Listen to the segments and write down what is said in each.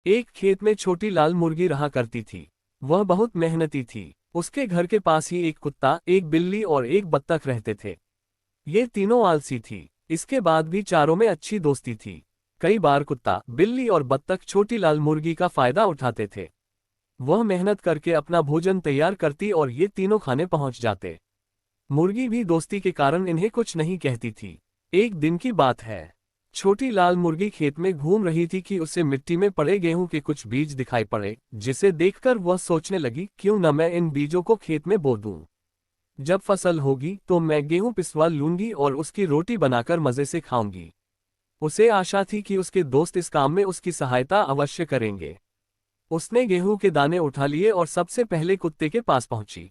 एक खेत में छोटी लाल मुर्गी रहा करती थी। वह बहुत मेहनती थी। उसके घर के पास ही एक कुत्ता, एक बिल्ली और एक बत्तख रहते थे। ये तीनों आलसी थी। इसके बाद भी चारों में अच्छी दोस्ती थी। कई बार कुत्ता, बिल्ली और बत्तख छोटी लाल मुर्गी का फायदा उठाते थे। वह मेहनत करके अपना भोजन तैयार करती और ये तीनों खाने पहुंच जाते। मुर्गी भी दोस्ती के कारण इन्हें कुछ नहीं कहती थी। एक दिन की बात है। छोटी लाल मुर्गी खेत में घूम रही थी कि उसे मिट्टी में पड़े गेहूं के कुछ बीज दिखाई पड़े, जिसे देखकर वह सोचने लगी, क्यों न मैं इन बीजों को खेत में बो दूं। जब फसल होगी तो मैं गेहूं पिसवा लूंगी और उसकी रोटी बनाकर मजे से खाऊंगी। उसे आशा थी कि उसके दोस्त इस काम में उसकी सहायता अवश्य करेंगे। उसने गेहूं के दाने उठा लिए और सबसे पहले कुत्ते के पास पहुंची।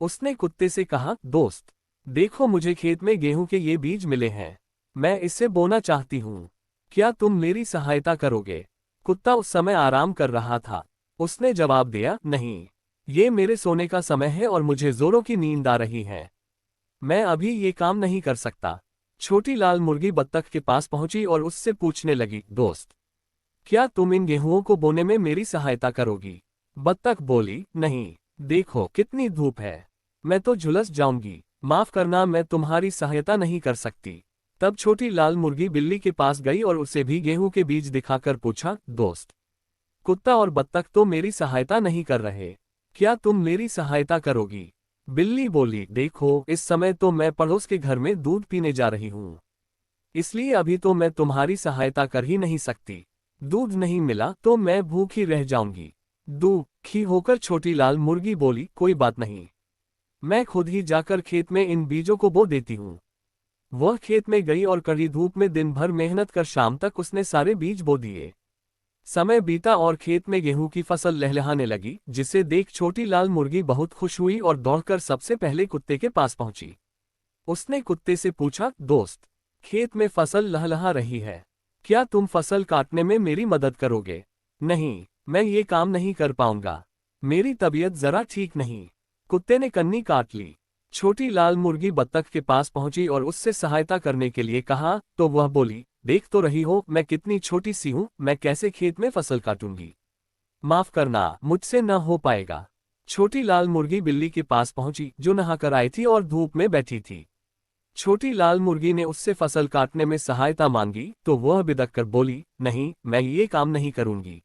उसने कुत्ते से कहा, दोस्त, देखो मुझे खेत में गेहूं के ये बीज मिले हैं। मैं इससे बोना चाहती हूँ। क्या तुम मेरी सहायता करोगे? कुत्ता उस समय आराम कर रहा था। उसने जवाब दिया, नहीं, ये मेरे सोने का समय है और मुझे जोरों की नींद आ रही है। मैं अभी ये काम नहीं कर सकता। छोटी लाल मुर्गी बत्तख के पास पहुंची और उससे पूछने लगी, दोस्त, क्या तुम इन गेहूंओं को बोने में मेरी सहायता करोगी? बत्तख बोली, नहीं, देखो कितनी धूप है, मैं तो झुलस जाऊंगी। माफ करना, मैं तुम्हारी सहायता नहीं कर सकती। तब छोटी लाल मुर्गी बिल्ली के पास गई और उसे भी गेहूं के बीज दिखाकर पूछा, दोस्त, कुत्ता और बत्तख तो मेरी सहायता नहीं कर रहे, क्या तुम मेरी सहायता करोगी? बिल्ली बोली, देखो इस समय तो मैं पड़ोस के घर में दूध पीने जा रही हूँ, इसलिए अभी तो मैं तुम्हारी सहायता कर ही नहीं सकती। दूध नहीं मिला तो मैं भूखी रह जाऊंगी। दुखी होकर छोटी लाल मुर्गी बोली, कोई बात नहीं, मैं खुद ही जाकर खेत में इन बीजों को बो देती हूँ। वह खेत में गई और कड़ी धूप में दिन भर मेहनत कर शाम तक उसने सारे बीज बो दिए। समय बीता और खेत में गेहूं की फसल लहलहाने लगी, जिसे देख छोटी लाल मुर्गी बहुत खुश हुई और दौड़कर सबसे पहले कुत्ते के पास पहुंची। उसने कुत्ते से पूछा, दोस्त, खेत में फसल लहलहा रही है, क्या तुम फसल काटने में मेरी मदद करोगे? नहीं, मैं ये काम नहीं कर पाऊंगा, मेरी तबीयत जरा ठीक नहीं। कुत्ते ने कन्नी काट ली। छोटी लाल मुर्गी बत्तख के पास पहुंची और उससे सहायता करने के लिए कहा, तो वह बोली, देख तो रही हो मैं कितनी छोटी सी हूं, मैं कैसे खेत में फसल काटूंगी? माफ करना, मुझसे न हो पाएगा। छोटी लाल मुर्गी बिल्ली के पास पहुंची, जो नहाकर आई थी और धूप में बैठी थी। छोटी लाल मुर्गी ने उससे फसल काटने में सहायता मांगी तो वह बिदक कर बोली, नहीं, मैं ये काम नहीं करूंगी।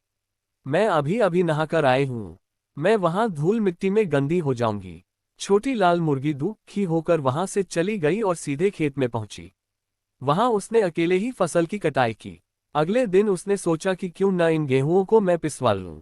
मैं अभी अभी नहाकर आई हूं, मैं वहां धूल मिट्टी में गंदी हो जाऊंगी। छोटी लाल मुर्गी दुखी होकर वहां से चली गई और सीधे खेत में पहुंची। वहां उसने अकेले ही फसल की कटाई की। अगले दिन उसने सोचा कि क्यों न इन गेहूंओं को मैं पिसवा लूं,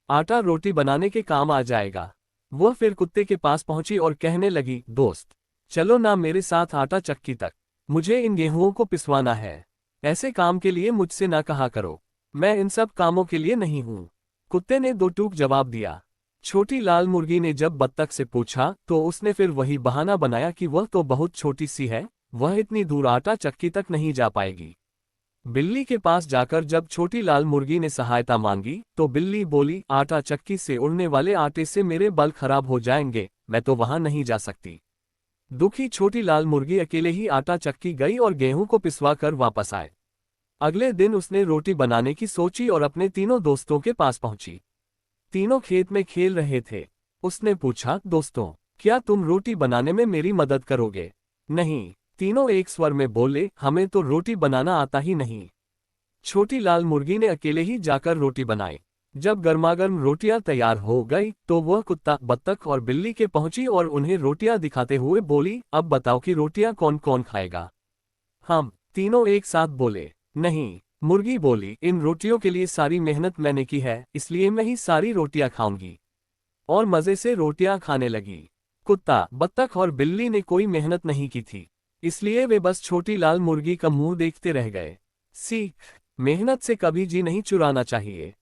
आटा रोटी बनाने के काम आ जाएगा। वह फिर कुत्ते के पास पहुंची और कहने लगी, दोस्त, चलो ना मेरे साथ आटा चक्की तक, मुझे इन गेहूंओं को पिसवाना है। ऐसे काम के लिए मुझसे ना कहा करो, मैं इन सब कामों के लिए नहीं हूँ। कुत्ते ने दो टूक जवाब दिया। छोटी लाल मुर्गी ने जब बत्तख से पूछा तो उसने फिर वही बहाना बनाया कि वह तो बहुत छोटी सी है, वह इतनी दूर आटा चक्की तक नहीं जा पाएगी। बिल्ली के पास जाकर जब छोटी लाल मुर्गी ने सहायता मांगी तो बिल्ली बोली, आटा चक्की से उड़ने वाले आटे से मेरे बाल खराब हो जाएंगे, मैं तो वहां नहीं जा सकती। दुखी छोटी लाल मुर्गी अकेले ही आटा चक्की गई और गेहूं को पिसवा कर वापस आए। अगले दिन उसने रोटी बनाने की सोची और अपने तीनों दोस्तों के पास पहुंची। तीनों खेत में खेल रहे थे। उसने पूछा, दोस्तों, क्या तुम रोटी बनाने में मेरी मदद करोगे? नहीं, तीनों एक स्वर में बोले, हमें तो रोटी बनाना आता ही नहीं। छोटी लाल मुर्गी ने अकेले ही जाकर रोटी बनाई। जब गर्मागर्म रोटियां तैयार हो गई तो वह कुत्ता, बत्तख और बिल्ली के पहुंची और उन्हें रोटियां दिखाते हुए बोली, अब बताओ कि रोटियां कौन कौन खाएगा? हम तीनों एक साथ बोले, नहीं। मुर्गी बोली, इन रोटियों के लिए सारी मेहनत मैंने की है, इसलिए मैं ही सारी रोटियां खाऊंगी। और मजे से रोटियां खाने लगी। कुत्ता, बत्तख और बिल्ली ने कोई मेहनत नहीं की थी, इसलिए वे बस छोटी लाल मुर्गी का मुंह देखते रह गए। सीख, मेहनत से कभी जी नहीं चुराना चाहिए।